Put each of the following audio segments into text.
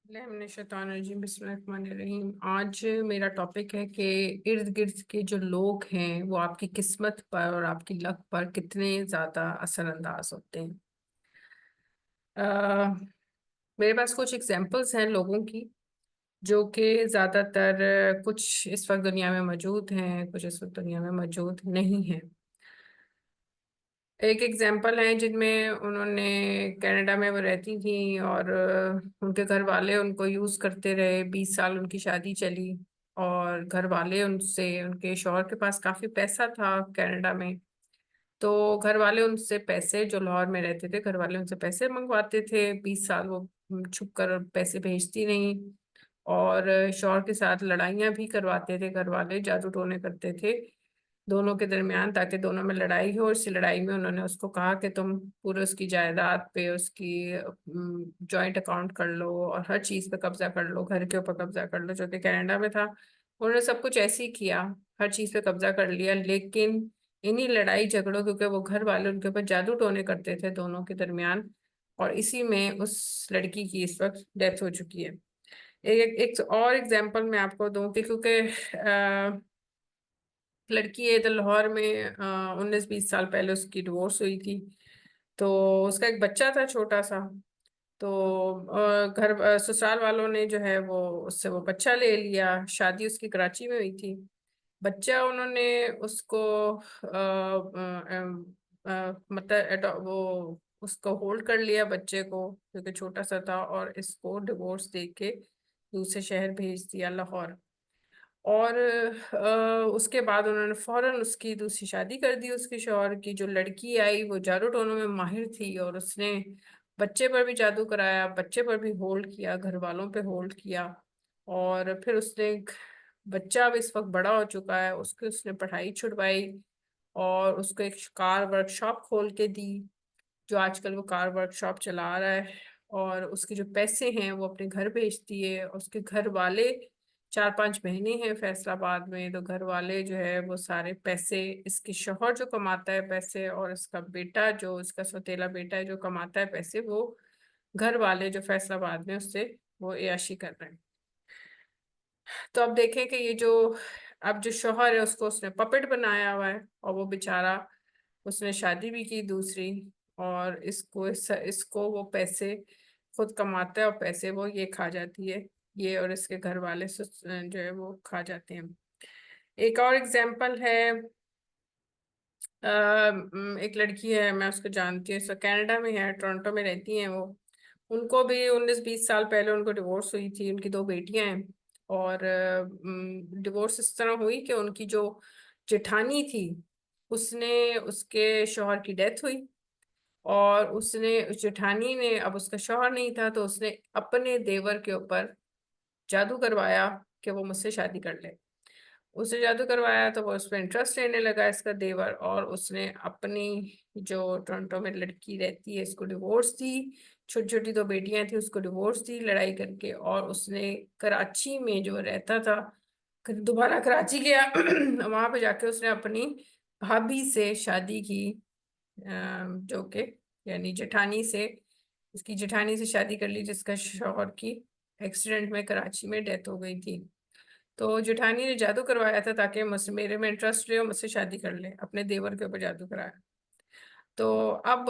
बिस्मिल्लाहिर्रहमानिर्रहीम। आज मेरा टॉपिक है कि इर्द गिर्द के जो लोग हैं वो आपकी किस्मत पर और आपकी लक पर कितने ज़्यादा असरअंदाज होते हैं। अ, मेरे पास कुछ एग्जांपल्स हैं लोगों की जो कि ज़्यादातर कुछ इस वक्त दुनिया में मौजूद हैं, कुछ इस वक्त दुनिया में मौजूद नहीं हैं। एक एग्जांपल है जिनमें उन्होंने कनाडा में वो रहती थी और उनके घर वाले उनको यूज़ करते रहे। 20 साल उनकी शादी चली और घर वाले उनसे, उनके शौहर के पास काफ़ी पैसा था कनाडा में। तो घर वाले उनसे पैसे, जो लाहौर में रहते थे, घर वाले उनसे पैसे मंगवाते थे। 20 साल वो छुप कर पैसे भेजती नहीं। और शौहर के साथ लड़ाइयाँ भी करवाते थे घर वाले, जादू टोने करते थे दोनों के दरमियान, ताकि दोनों में लड़ाई हो। और इसी लड़ाई में उन्होंने उसको कहा कि तुम पूरे उसकी जायदाद पे, उसकी जॉइंट अकाउंट कर लो और हर चीज पे कब्जा कर लो, घर के ऊपर कब्जा कर लो, जो कि कनाडा में था। उन्होंने सब कुछ ऐसे ही किया, हर चीज पे कब्जा कर लिया। लेकिन इन्हीं लड़ाई झगड़ों, क्योंकि वो घर वाले उनके ऊपर जादू टोने करते थे दोनों के दरमियान, और इसी में उस लड़की की इस वक्त डेथ हो चुकी है। एक और एग्जांपल मैं आपको दूं कि क्योंकि लड़की है तो लाहौर में 19-20 साल पहले उसकी डिवोर्स हुई थी। तो उसका एक बच्चा था छोटा सा। तो ससुराल वालों ने जो है वो उससे वो बच्चा ले लिया। शादी उसकी कराची में हुई थी। बच्चा उन्होंने उसको मतलब वो उसको होल्ड कर लिया बच्चे को, क्योंकि छोटा सा था, और इसको डिवोर्स दे के दूसरे शहर भेज दिया, लाहौर। और उसके बाद उन्होंने फौरन उसकी दूसरी शादी कर दी। उसके शौहर की जो लड़की आई वो जादू टोनों में माहिर थी, और उसने बच्चे पर भी जादू कराया, बच्चे पर भी होल्ड किया, घर वालों पे होल्ड किया। और फिर उसने बच्चा अब इस वक्त बड़ा हो चुका है, उसकी उसने पढ़ाई छुड़वाई और उसको एक कार वर्कशॉप खोल के दी, जो आजकल वो कार वर्कशॉप चला रहा है। और उसके जो पैसे हैं वो अपने घर भेजती है। उसके घर वाले, 4-5 बहनें हैं फैसलाबाद में, तो घर वाले जो है वो सारे पैसे, इसके शौहर जो कमाता है पैसे, और इसका बेटा, जो इसका सौतेला बेटा है, जो कमाता है पैसे, वो घर वाले जो फैसलाबाद में उससे वो अय्याशी कर रहे हैं। तो अब देखें कि ये जो अब जो शौहर है उसको उसने पपेट बनाया हुआ है, और वो बेचारा, उसने शादी भी की दूसरी, और इसको वो पैसे खुद कमाता है और पैसे वो ये खा जाती है, ये और इसके घर वाले जो है वो खा जाते हैं। एक और एग्जांपल है। एक लड़की है, मैं उसको जानती हूँ, कनाडा में है, टोरंटो में रहती हैं वो। उनको भी 19-20 साल पहले उनको डिवोर्स हुई थी। उनकी दो बेटियां हैं। और डिवोर्स इस तरह हुई कि उनकी जो जेठानी थी, उसने, उसके शौहर की डेथ हुई, और उसने, उस जेठानी ने, अब उसका शौहर नहीं था, तो उसने अपने देवर के ऊपर जादू करवाया कि वो मुझसे शादी कर ले। उसने जादू करवाया तो वो उस पर इंटरेस्ट लेने लगा, इसका देवर, और उसने अपनी जो टोरंटो में लड़की रहती है इसको डिवोर्स दी। छोटी छोटी दो बेटियां थी, उसको डिवोर्स दी लड़ाई करके। और उसने कराची में जो रहता था, दोबारा कराची गया वहां पे जाके उसने अपनी भाभी से शादी की, जो कि यानी जेठानी से, इसकी जेठानी से शादी कर ली, जिसका शौहर की एक्सीडेंट में कराची में डेथ हो गई थी। तो जेठानी ने जादू करवाया था ताकि मुझसे, मेरे में इंटरेस्ट ले और मुझसे शादी कर ले, अपने देवर के ऊपर जादू कराया। तो अब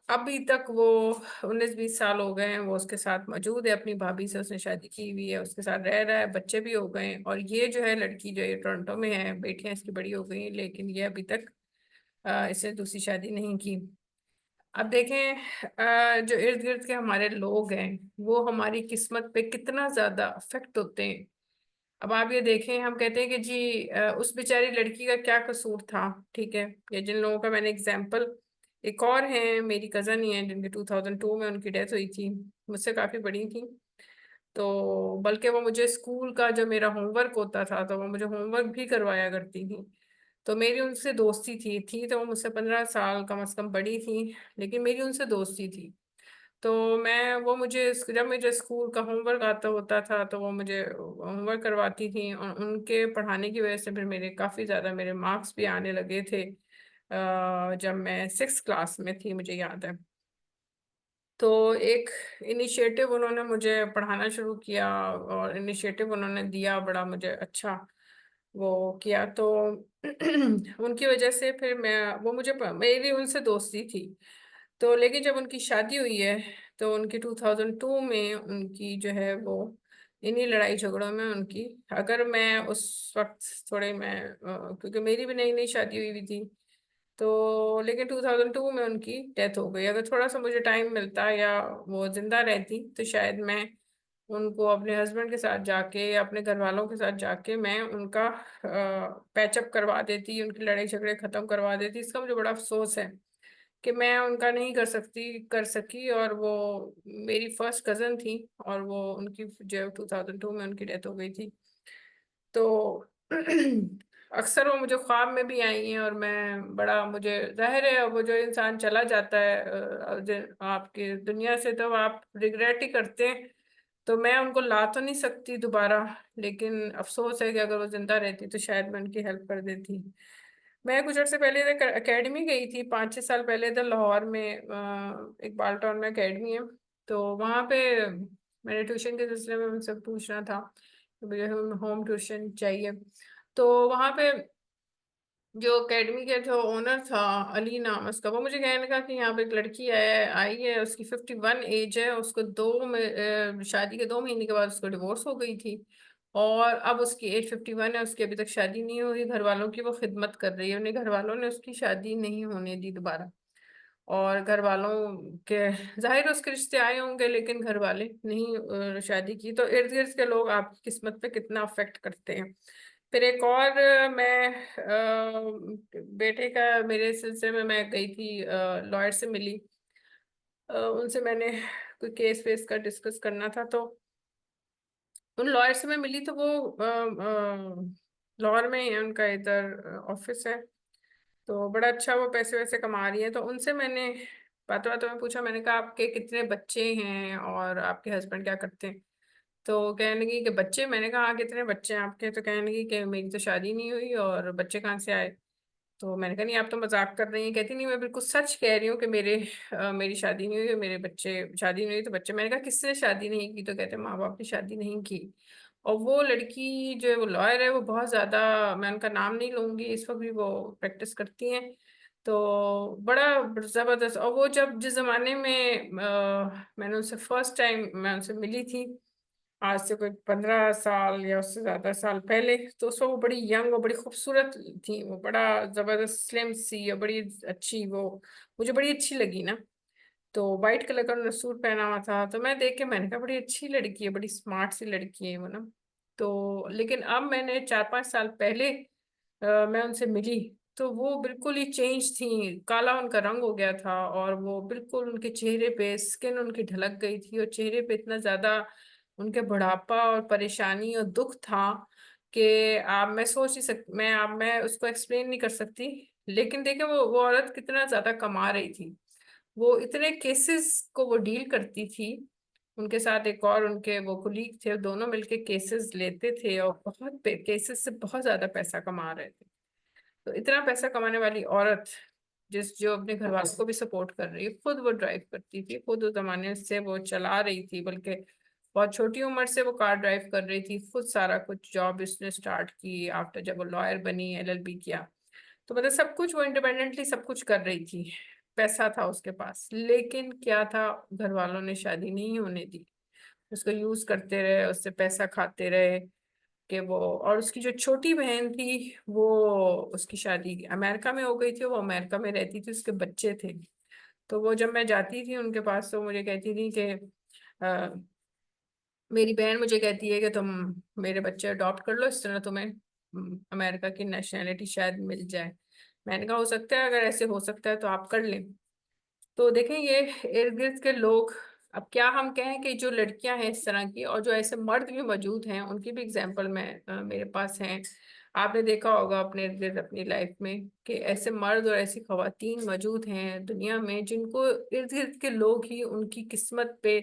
अभी तक वो 19-20 साल हो गए हैं, वो उसके साथ मौजूद है, अपनी भाभी से उसने शादी की हुई है, उसके साथ रह रहा है, बच्चे भी हो गए हैं। और ये जो है लड़की, जो ये टोरंटो में है, बेटियां इसकी बड़ी हो गई हैं, लेकिन ये अभी तक इसने दूसरी शादी नहीं की। अब देखें, जो इर्द गिर्द के हमारे लोग हैं वो हमारी किस्मत पे कितना ज्यादा अफेक्ट होते हैं। अब आप ये देखें, हम कहते हैं कि जी उस बेचारी लड़की का क्या कसूर था, ठीक है, ये जिन लोगों का मैंने एग्जाम्पल, एक और है मेरी कजन ही है जिनकी 2002 में उनकी डेथ हुई थी, मुझसे काफी बड़ी थी। तो बल्कि वो मुझे स्कूल का जो मेरा होमवर्क होता था, तो वो मुझे होमवर्क भी करवाया करती थी। तो मेरी उनसे दोस्ती थी तो वो मुझसे 15 साल कम से कम बड़ी थी, लेकिन मेरी उनसे दोस्ती थी। तो मैं, वो मुझे जब मुझे स्कूल का होमवर्क आता होता था तो वो मुझे होमवर्क करवाती थी, और उनके पढ़ाने की वजह से फिर मेरे काफ़ी ज़्यादा मेरे मार्क्स भी आने लगे थे। जब मैं 6th क्लास में थी, मुझे याद है। तो एक इनिशिएटिव उन्होंने मुझे पढ़ाना शुरू किया, और इनिशिएटिव उन्होंने दिया बड़ा मुझे अच्छा वो किया। तो उनकी वजह से फिर मैं वो मुझे मेरी उनसे दोस्ती थी। तो लेकिन जब उनकी शादी हुई है तो उनकी 2002 में उनकी जो है वो इन्हीं लड़ाई झगड़ों में उनकी, अगर मैं उस वक्त थोड़े मैं क्योंकि मेरी भी नई नई शादी हुई थी, तो लेकिन 2002 में उनकी डेथ हो गई। अगर थोड़ा सा मुझे टाइम मिलता या वो जिंदा रहती तो शायद मैं उनको अपने हस्बैंड के साथ जाके या अपने घर वालों के साथ जाके मैं उनका पैचअप करवा देती, उनकी लड़ाई झगड़े खत्म करवा देती। इसका मुझे बड़ा अफसोस है कि मैं उनका नहीं कर सकी। और वो मेरी फर्स्ट कजन थी, और वो उनकी जो 2002 में उनकी डेथ हो गई थी। तो अक्सर वो मुझे ख्वाब में भी आई हैं, और मैं बड़ा, मुझे जाहिर है वो जो इंसान चला जाता है आपकी दुनिया से, तो आप रिग्रेट ही करते हैं। तो मैं उनको ला तो नहीं सकती दोबारा, लेकिन अफसोस है कि अगर वो जिंदा रहती तो शायद मैं उनकी हेल्प कर देती। मैं कुछ अर्से पहले एकेडमी गई थी, 5-6 साल पहले, इधर लाहौर में एक बालटॉन में एकेडमी है। तो वहाँ पे मैंने ट्यूशन के सिलसिले में उनसे पूछना था कि मुझे होम ट्यूशन चाहिए। तो वहाँ पे जो एकेडमी के जो ओनर था, अली नाम है उसका, वो मुझे कहने लगा कि यहाँ पे एक लड़की है आई है, उसकी 51 एज है, उसको शादी के 2 महीने के बाद उसको डिवोर्स हो गई थी, और अब उसकी एज 51 है, उसकी अभी तक शादी नहीं हुई, घर वालों की वो खिदमत कर रही है, उन्हें घर वालों ने उसकी शादी नहीं होने दी दोबारा। और घर वालों के जाहिर है उसके रिश्ते आए होंगे, लेकिन घर वाले नहीं शादी की। तो इर्द गिर्द के लोग आपकी किस्मत पे कितना अफेक्ट करते हैं। फिर एक और मैं बेटे का मेरे सिलसिले में मैं गई थी, लॉयर से मिली, उनसे मैंने कोई केस वेस का डिस्कस करना था। तो उन लॉयर से मैं मिली, तो वो लाहौर में ही है, उनका इधर ऑफिस है। तो बड़ा अच्छा वो पैसे वैसे कमा रही है। तो उनसे मैंने बातों बातों में पूछा, मैंने कहा आपके कितने बच्चे हैं और आपके हस्बैंड क्या करते हैं। तो कहने लगी कि बच्चे, मैंने कहा हाँ कितने बच्चे हैं आपके। तो कहने लगी कि मेरी तो शादी नहीं हुई और बच्चे कहाँ से आए। तो मैंने कहा नहीं आप तो मजाक कर रही हैं। कहती नहीं मैं बिल्कुल सच कह रही हूँ कि मेरी शादी नहीं हुई, मेरे बच्चे, शादी नहीं हुई तो बच्चे। मैंने कहा किसने शादी नहीं की। तो कहते माँ बाप ने शादी नहीं की। और वो लड़की जो है वो लॉयर है, वो बहुत ज्यादा, मैं उनका नाम नहीं लूंगी, इस वक्त भी वो प्रैक्टिस करती हैं। तो बड़ा जबरदस्त। और वो जब जिस जमाने में मैंने उनसे फर्स्ट टाइम मैं उनसे मिली थी, आज से कोई 15 साल या उससे ज्यादा साल पहले, तो उस वक्त वो बड़ी यंग और बड़ी खूबसूरत थी। वो बड़ा जबरदस्त स्लिम सी और बड़ी अच्छी, वो मुझे बड़ी अच्छी लगी ना। तो वाइट कलर का उन्होंने सूट पहना हुआ था, तो मैं देख के मैंने कहा बड़ी अच्छी लड़की है, बड़ी स्मार्ट सी लड़की है वो ना। तो लेकिन अब मैंने 4-5 साल पहले मैं उनसे मिली, तो वो बिल्कुल ही चेंज थी, काला उनका रंग हो गया था, और वो बिल्कुल उनके चेहरे पे स्किन उनकी ढलक गई थी, और चेहरे पे इतना ज्यादा उनके बुढ़ापा और परेशानी और दुख था कि आप, मैं सोच नहीं सकती, मैं उसको एक्सप्लेन नहीं कर सकती। लेकिन देखे वो औरत कितना ज्यादा कमा रही थी। वो इतने केसेस को वो डील करती थी, उनके साथ एक और उनके वो कुलीग थे, दोनों मिलके केसेस लेते थे, और बहुत केसेस से बहुत ज्यादा पैसा कमा रहे थे। तो इतना पैसा कमाने वाली औरत, जो अपने घर वालों को भी सपोर्ट कर रही है, खुद वो ड्राइव करती थी, खुद उस जमाने से वो चला रही थी, बल्कि बहुत छोटी उम्र से वो कार ड्राइव कर रही थी, खुद सारा कुछ जॉब उसने स्टार्ट की आफ्टर जब वो लॉयर बनी, एलएलबी किया। तो मतलब सब कुछ वो इंडिपेंडेंटली सब कुछ कर रही थी, पैसा था उसके पास। लेकिन क्या था, घर वालों ने शादी नहीं होने दी, उसको यूज करते रहे, उससे पैसा खाते रहे कि वो। और उसकी जो छोटी बहन थी, वो, उसकी शादी अमेरिका में हो गई थी, वो अमेरिका में रहती थी, उसके बच्चे थे। तो वो जब मैं जाती थी उनके पास, तो मुझे कहती थी कि मेरी बहन मुझे कहती है कि तुम मेरे बच्चे अडॉप्ट कर लो, इस तरह तुम्हें अमेरिका की नेशनैलिटी शायद मिल जाए। मैंने कहा हो सकता है, अगर ऐसे हो सकता है तो आप कर लें। तो देखें ये इर्द गिर्द के लोग, अब क्या हम कहें कि जो लड़कियां हैं इस तरह की, और जो ऐसे मर्द भी मौजूद हैं, उनकी भी एग्जांपल मेरे पास हैं। आपने देखा होगा अपने इर्द गिर्द अपनी लाइफ में कि ऐसे मर्द और ऐसी खवातीन मौजूद हैं दुनिया में, जिनको इर्द गिर्द के लोग ही उनकी किस्मत पे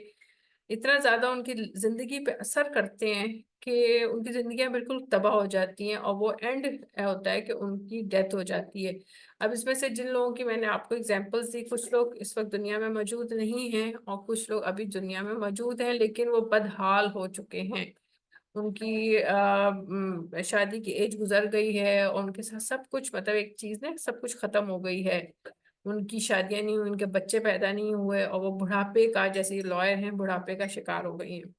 इतना ज्यादा उनकी जिंदगी पे असर करते हैं कि उनकी जिंदगियां बिल्कुल तबाह हो जाती हैं, और वो एंड होता है कि उनकी डेथ हो जाती है। अब इसमें से जिन लोगों की मैंने आपको एग्जांपल्स दी, कुछ लोग इस वक्त दुनिया में मौजूद नहीं हैं और कुछ लोग अभी दुनिया में मौजूद हैं लेकिन वो बदहाल हो चुके हैं। उनकी शादी की एज गुजर गई है और उनके साथ सब कुछ, मतलब एक चीज ने सब कुछ खत्म हो गई है। उनकी शादियां नहीं हुई, उनके बच्चे पैदा नहीं हुए और वो बुढ़ापे का, जैसे लॉयर हैं, बुढ़ापे का शिकार हो गई हैं।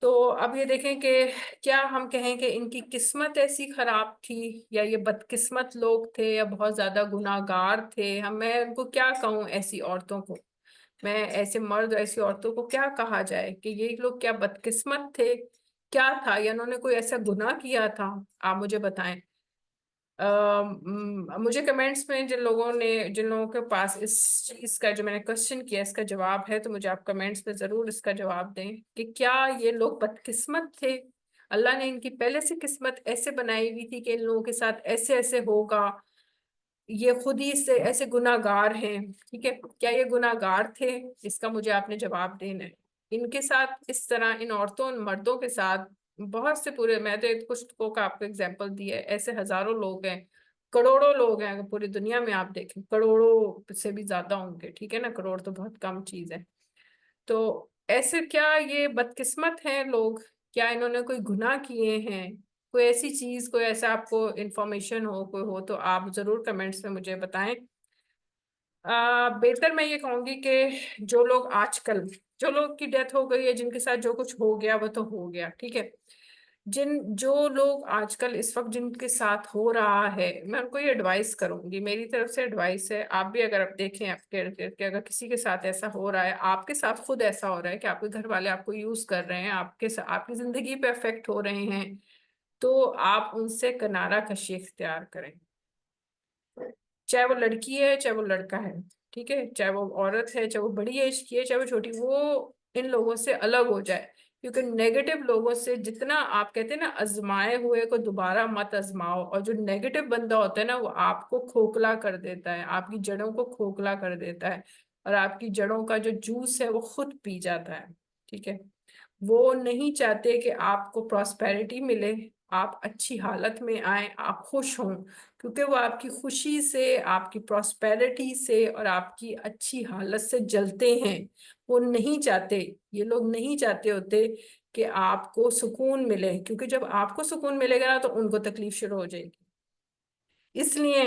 तो अब ये देखें कि क्या हम कहें कि इनकी किस्मत ऐसी खराब थी या ये बदकिस्मत लोग थे या बहुत ज्यादा गुनाहगार थे। हम, मैं उनको क्या कहूँ ऐसी औरतों को, मैं ऐसे मर्द ऐसी औरतों को क्या कहा जाए कि ये लोग क्या बदकिस्मत थे, क्या था, या उन्होंने कोई ऐसा गुनाह किया था? आप मुझे बताएं। मुझे कमेंट्स में जिन लोगों के पास इस चीज का, जो मैंने क्वेश्चन किया, इसका जवाब है, तो मुझे आप कमेंट्स में जरूर इसका जवाब दें कि क्या ये लोग बदकिस्मत थे, अल्लाह ने इनकी पहले से किस्मत ऐसे बनाई हुई थी कि इन लोगों के साथ ऐसे ऐसे होगा, ये खुद ही से ऐसे गुनाहगार हैं। ठीक है, क्या ये गुनाहगार थे? इसका मुझे आपने जवाब देना है। इनके साथ इस तरह, इन औरतों और मर्दों के साथ बहुत से, पूरे, मैं तो कुछ को का आपको एग्जांपल दिया है, ऐसे हजारों लोग हैं, करोड़ों लोग हैं। अगर पूरी दुनिया में आप देखें, करोड़ों से भी ज्यादा होंगे। ठीक है ना, करोड़ तो बहुत कम चीज है। तो ऐसे क्या ये बदकिस्मत हैं लोग? क्या इन्होंने कोई गुनाह किए हैं? कोई ऐसी चीज, कोई ऐसा आपको इंफॉर्मेशन हो, कोई हो, तो आप जरूर कमेंट्स में मुझे बताएं। बेहतर मैं ये कहूंगी कि जो लोग आजकल, जो लोग की डेथ हो गई है, जिनके साथ जो कुछ हो गया वो तो हो गया, ठीक है। जो लोग आजकल इस वक्त जिनके साथ हो रहा है, मैं उनको ये एडवाइस करूंगी, मेरी तरफ से एडवाइस है। आप भी अगर आप देखें आपके इर्द गिर्द कि अगर किसी के साथ ऐसा हो रहा है, आपके साथ खुद ऐसा हो रहा है कि आपके घर वाले आपको यूज कर रहे हैं, आपके साथ आपकी जिंदगी पे अफेक्ट हो रहे हैं, तो आप उनसे किनारा कशी इख्तियार करें। चाहे वो लड़की है, चाहे वो लड़का है, ठीक है, चाहे वो औरत है, चाहे वो बड़ी एज की है, चाहे वो छोटी, वो इन लोगों से अलग हो जाए। क्योंकि नेगेटिव लोगों से जितना, आप कहते हैं ना, आजमाए हुए को दोबारा मत आजमाओ। और जो नेगेटिव बंदा होता है ना, वो आपको खोखला कर देता है, आपकी जड़ों को खोखला कर देता है, और आपकी जड़ों का जो जूस है वो खुद पी जाता है। ठीक है, वो नहीं चाहते कि आपको प्रॉस्पेरिटी मिले, आप अच्छी हालत में आए, आप खुश हों, क्योंकि वो आपकी खुशी से, आपकी प्रॉस्पेरिटी से और आपकी अच्छी हालत से जलते हैं। वो नहीं चाहते, ये लोग नहीं चाहते होते कि आपको सुकून मिले, क्योंकि जब आपको सुकून मिलेगा ना तो उनको तकलीफ शुरू हो जाएगी। इसलिए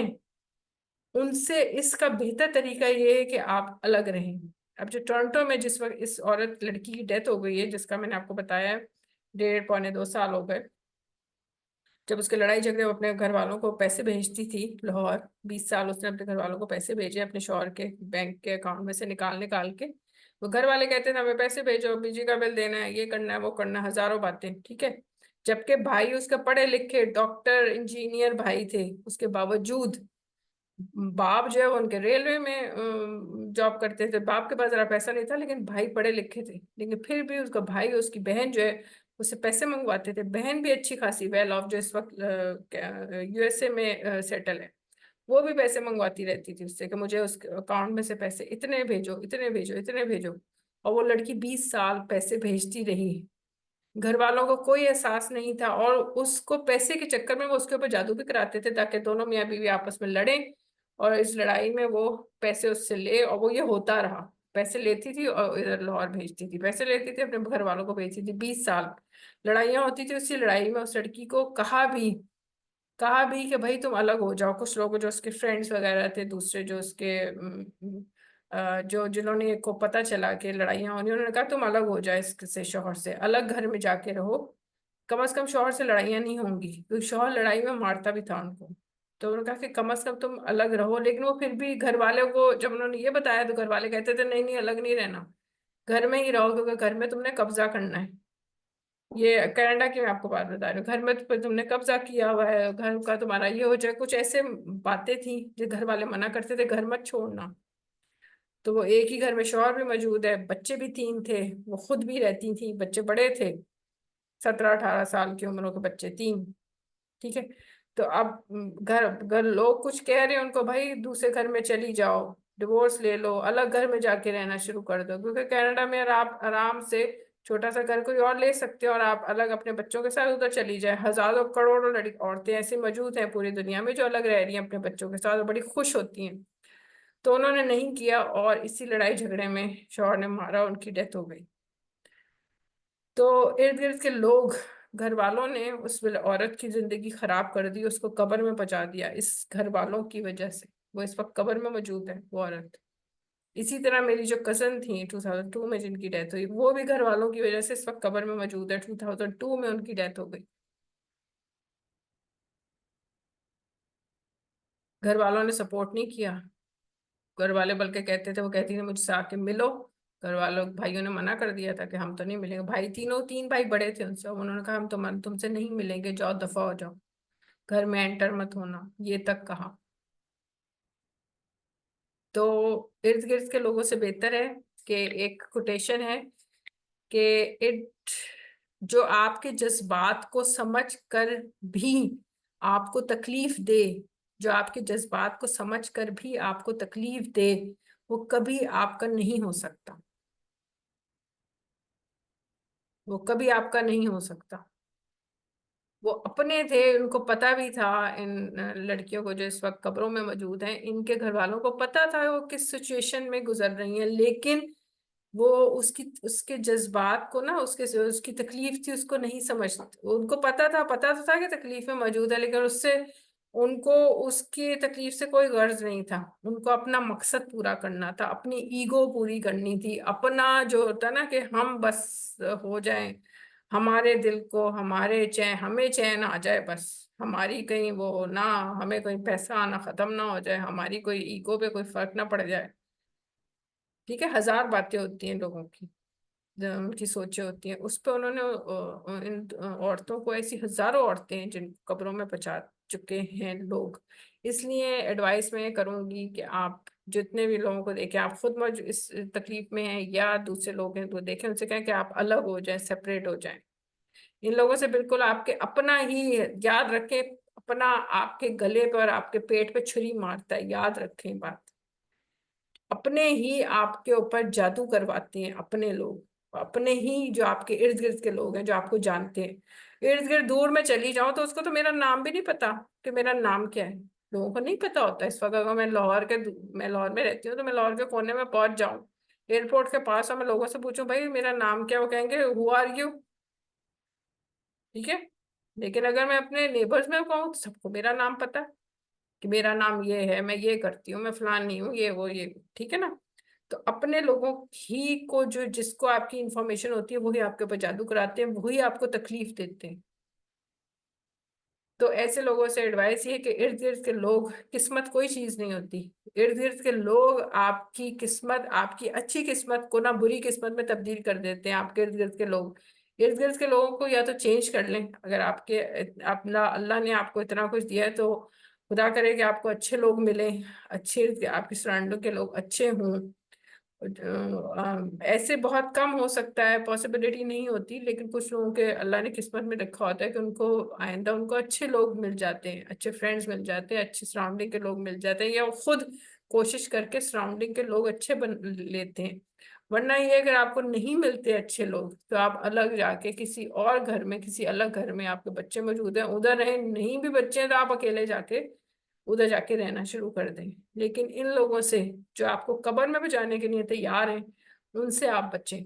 उनसे इसका बेहतर तरीका ये है कि आप अलग रहें। अब जो टोरंटो में जिस वक्त इस औरत लड़की की डेथ हो गई है, जिसका मैंने आपको बताया है, 1.5 पौने 2 साल हो गए, जब उसके लड़ाई झगड़े, वो अपने घर वालों को पैसे भेजती थी लाहौर, 20 साल उसने अपने घर वालों को पैसे भेजे, अपने शौहर के बैंक के अकाउंट में से निकाल निकाल के। वो घर वाले कहते थे हमें पैसे भेजो, बिजली का बिल देना है, ये करना है, वो करना है, हजारों बातें, ठीक है। जबकि भाई उसका पढ़े लिखे डॉक्टर इंजीनियर भाई थे, उसके बावजूद बाप जो है वो उनके रेलवे में जॉब करते थे, बाप के पास जरा पैसा नहीं था, लेकिन भाई पढ़े लिखे थे, लेकिन फिर भी उसका भाई, उसकी बहन जो है, उससे पैसे मंगवाते थे। बहन भी अच्छी खासी वेल ऑफ, जो इस वक्त यूएसए में सेटल है, वो भी पैसे मंगवाती रहती थी उससे कि मुझे उसके अकाउंट में से पैसे इतने भेजो, इतने भेजो, इतने भेजो। और वो लड़की 20 साल पैसे भेजती रही, घर वालों को कोई एहसास नहीं था, और उसको पैसे के चक्कर में वो उसके ऊपर जादू भी कराते थे ताकि दोनों मियाँ बीवी आपस में लड़ें, और इस लड़ाई में वो पैसे उससे ले, और वो ये होता रहा। पैसे लेती थी और इधर लाहौर भेजती थी, पैसे लेती थी अपने घर वालों को भेजती थी। 20 साल लड़ाइयाँ होती थी। उसी लड़ाई में उस लड़की को कहा भी कि भाई तुम अलग हो जाओ। कुछ लोग जो उसके फ्रेंड्स वगैरह थे, दूसरे जो उसके जो जिन्होंने को पता चला कि लड़ाइयाँ होनी, उन्होंने कहा तुम अलग हो जाओ इससे, शोहर से अलग घर में जाके रहो, कम से कम शोहर से लड़ाइयाँ नहीं होंगी, क्योंकि शोहर लड़ाई में मारता भी था उनको। तो उन्होंने कहा कि कम से कम तुम अलग रहो। लेकिन वो फिर भी घर वालों को जब उन्होंने ये बताया तो घर वाले कहते थे नहीं नहीं, अलग नहीं रहना, घर में ही रहो, क्योंकि घर में तुमने कब्जा करना है। ये कनाडा की मैं आपको बात बता रही हूँ, घर में तो तुमने कब्जा किया हुआ है, घर का तुम्हारा ये हो जाए, कुछ ऐसे बातें थी जो घर वाले मना करते थे, घर मत छोड़ना। तो वो एक ही घर में शौहर भी मौजूद है, बच्चे भी 3 थे, वो खुद भी रहती थी, बच्चे बड़े थे, 17-18 साल की उम्र के बच्चे 3। ठीक है, तो अब घर घर लोग कुछ कह रहे हैं उनको, भाई दूसरे घर में चली जाओ, डिवोर्स ले लो, अलग घर में जाके रहना शुरू कर दो, क्योंकि कनाडा में आप आराम से छोटा सा घर कोई और ले सकते हो और आप अलग अपने बच्चों के साथ उधर चली जाए। हजारों करोड़ों लड़की औरतें ऐसी मौजूद हैं पूरी दुनिया में जो अलग रह रही हैं अपने बच्चों के साथ और बड़ी खुश होती हैं। तो उन्होंने नहीं किया और इसी लड़ाई झगड़े में शौहर ने मारा, उनकी डेथ हो गई। तो इर्द गिर्द के लोग, घर वालों ने उस औरत की जिंदगी खराब कर दी, उसको कब्र में पहुंचा दिया इस घर वालों की वजह से। वो इस वक्त कब्र में मौजूद है वो औरत। इसी तरह मेरी जो कजन थी 2002 में जिनकी डेथ हुई, वो भी घर वालों की वजह से इस वक्त कब्र में मौजूद है। 2002 में उनकी डेथ हो गई। घर वालों ने सपोर्ट नहीं किया। घर वाले बल्कि कहते थे, वो कहती थी मुझसे आके मिलो। घर वालों भाइयों ने मना कर दिया था कि हम तो नहीं मिलेंगे। भाई तीनों, तीन भाई बड़े थे उनसे, उन्होंने कहा हम तुमसे नहीं मिलेंगे, जाओ दफा हो जाओ, घर में एंटर मत होना, ये तक कहा। तो इर्द गिर्द के लोगों से बेहतर है कि, एक कोटेशन है कि इट जो आपके जज्बात को समझ कर भी आपको तकलीफ दे, जो आपके जज्बात को समझ कर भी आपको तकलीफ दे, वो कभी आपका नहीं हो सकता। वो कभी आपका नहीं हो सकता। वो अपने थे, उनको पता भी था इन लड़कियों को जो इस वक्त कब्रों में मौजूद हैं, इनके घर वालों को पता था वो किस सिचुएशन में गुजर रही हैं, लेकिन वो उसकी उसके जज्बात को ना, उसके उसकी तकलीफ थी उसको नहीं समझते। उनको पता तो था कि तकलीफ में मौजूद है, लेकिन उससे उनको उसकी तकलीफ से कोई गर्ज नहीं था। उनको अपना मकसद पूरा करना था, अपनी ईगो पूरी करनी थी, अपना जो होता ना कि हम बस हो जाएं, हमारे दिल को हमारे चैन, हमें चैन आ जाए बस, हमारी कहीं वो ना, हमें कोई पैसा आना खत्म ना हो जाए, हमारी कोई ईगो पे कोई फर्क ना पड़ जाए। ठीक है, हजार बातें होती हैं लोगों की, जो उनकी सोचें होती हैं उस पर। उन्होंने इन औरतों को, ऐसी हजारों औरतें हैं जिन कब्रों में पहुंचा चुके हैं लोग। इसलिए एडवाइस मैं करूंगी कि आप जितने भी लोगों को देखें, आप खुद मौजूद इस तकलीफ में हैं या दूसरे लोग हैं तो देखें, उनसे कहें कि आप अलग हो जाएं, सेपरेट हो जाएं इन लोगों से। बिल्कुल आपके अपना ही, याद रखें, अपना आपके गले पर, आपके पेट पे छुरी मारता है, याद रखें बात। अपने ही आपके ऊपर जादू करवाते हैं अपने लोग, अपने ही जो आपके इर्द गिर्द के लोग हैं जो आपको जानते हैं। इर्द गिर्द दूर में चली जाऊं तो उसको तो मेरा नाम भी नहीं पता कि मेरा नाम क्या है। लोगों को नहीं पता होता इस वक्त। अगर मैं लाहौर में रहती हूँ तो मैं लाहौर के कोने में पहुंच जाऊं, एयरपोर्ट के पास, और मैं लोगों से पूछूं भाई मेरा नाम क्या है, वो कहेंगे हु आर यू। ठीक है। लेकिन अगर मैं अपने नेबर्स में कहूँ तो सबको मेरा नाम पता है कि मेरा नाम ये है, मैं ये करती हूँ, मैं फलानी हूँ, ये वो ये। ठीक है ना। तो अपने लोगों ही को, जो जिसको आपकी इंफॉर्मेशन होती है, वही आपके ऊपर जादू कराते हैं, वही आपको तकलीफ देते हैं। तो ऐसे लोगों से एडवाइस ये है कि इर्द गिर्द के लोग, किस्मत कोई चीज नहीं होती। इर्द गिर्द के लोग आपकी किस्मत, आपकी अच्छी किस्मत को ना बुरी किस्मत में तब्दील कर देते हैं। आपके इर्द गिर्द के लोग, इर्द गिर्द के लोगों को या तो चेंज कर लें। अगर आपके अपना अल्लाह ने आपको इतना कुछ दिया है तो खुदा करे कि आपको अच्छे लोग मिलें, अच्छे आपके सराउंडिंग के लोग अच्छे हों। ऐसे बहुत कम हो सकता है, पॉसिबिलिटी नहीं होती, लेकिन कुछ लोगों के अल्लाह ने किस्मत में रखा होता है कि उनको आइंदा उनको अच्छे लोग मिल जाते हैं, अच्छे फ्रेंड्स मिल जाते हैं, अच्छे सराउंडिंग के लोग मिल जाते हैं, या वो खुद कोशिश करके सराउंडिंग के लोग अच्छे बन लेते हैं। वरना ये अगर आपको नहीं मिलते अच्छे लोग तो आप अलग जाके किसी और घर में, किसी अलग घर में आपके बच्चे मौजूद हैं उधर रहें, नहीं भी बच्चे हैं तो आप अकेले जाके उधर जाके रहना शुरू कर दें। लेकिन इन लोगों से जो आपको कब्र में भी जाने के लिए तैयार हैं, उनसे आप बचें।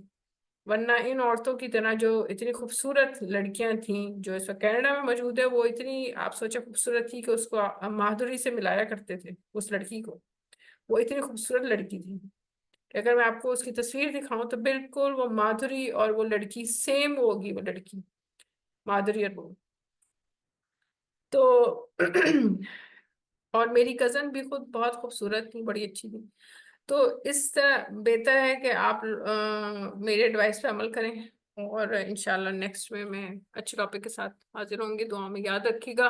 वरना इन औरतों की तरह, जो इतनी खूबसूरत लड़कियां थीं जो इस वक्त कनाडा में मौजूद है, वो इतनी, आप सोचा, खूबसूरत थी कि उसको माधुरी से मिलाया करते थे उस लड़की को। वो इतनी खूबसूरत लड़की थी कि अगर मैं आपको उसकी तस्वीर दिखाऊं तो बिल्कुल वो माधुरी और वो लड़की सेम होगी, वो लड़की माधुरी और वो। तो और मेरी कजन भी खुद बहुत खूबसूरत थी, बड़ी अच्छी थी। तो इस तरह बेहतर है कि आप मेरे एडवाइस पे अमल करें। और इंशाल्लाह नेक्स्ट में मैं अच्छे टॉपिक के साथ हाजिर होंगी। दुआ में याद रखिएगा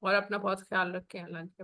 और अपना बहुत ख्याल रखें। अल्लाह के